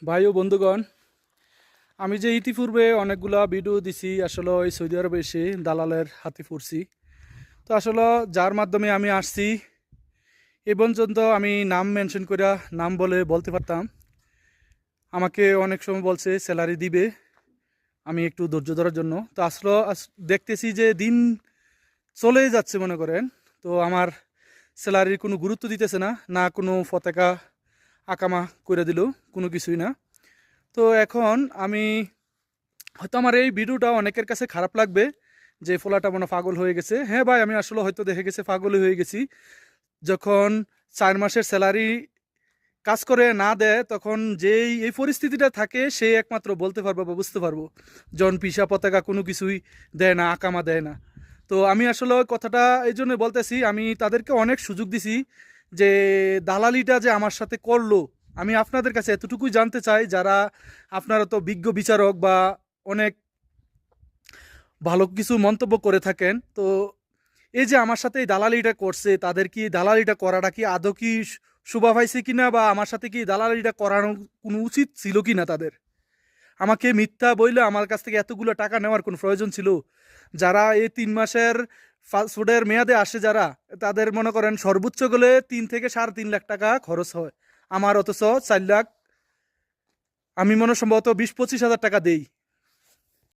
ভাই ও বন্ধুগণ, আমি যে ইতিপূর্বে অনেকগুলা ভিডিও দিছি আসলে ওই সৌদি আরবে এসে দালালের হাতে পড়ছি। তো আসলে যার মাধ্যমে আমি আসছি এ পর্যন্ত আমি নাম মেনশন করে নাম বলতে পারতাম। আমাকে অনেক সময় বলছে স্যালারি দিবে, আমি একটু ধৈর্য ধরার জন্য। তো আসলে দেখতেছি যে দিন চলেই যাচ্ছে মনে করেন। তো আমার স্যালারির কোনো গুরুত্ব দিতেছে না, না কোনো পতাকা আকামা করে দিল, কোনো কিছুই না। তো এখন আমি হয়তো আমার এই ভিডিওটা অনেকের কাছে খারাপ লাগবে যে ফোলাটা মনে হয় পাগল হয়ে গেছে। হ্যাঁ ভাই, আমি আসলে হয়তো দেখে গেছে পাগল হয়ে গেছি। যখন 4 মাসের স্যালারি কাজ করে না দেয় তখন যেই এই পরিস্থিতিটা থাকে সে একমাত্র বলতে পারবো বা বুঝতে পারবো। জন পিসা পতাকা কোনো কিছুই দেয় না, আকামা দেয় না। তো আমি আসলে ওই কথাটা এই জন্য বলতেছি, আমি তাদেরকে অনেক সুযোগ দিছি যে দালালিটা যে আমার সাথে করলো। আমি আপনাদের কাছে এতটুকুই জানতে চাই, যারা আপনারা তো বিজ্ঞ বিচারক বা অনেক ভালো কিছু মন্তব্য করে থাকেন, তো এই যে আমার সাথে এই দালালিটা করছে তাদের কি দালালিটা করাটা কি আদৌ কি শোভা পাইছে কিনা, বা আমার সাথে কি দালালিটা করানো কোনো উচিত ছিল কিনা তাদের? আমাকে মিথ্যা বইলে আমার কাছ থেকে এতগুলো টাকা নেওয়ার কোনো প্রয়োজন ছিল? যারা এই 3 মাসের ফাস্টফুডের মেয়াদে আসে যারা, তাদের মনে করেন সর্বোচ্চ গেলে 3 থেকে 3.5 লাখ টাকা খরচ হয়। আমার অথচ 4 লাখ, আমি মনে হয় সম্ভবত 20-25 হাজার টাকা দেই।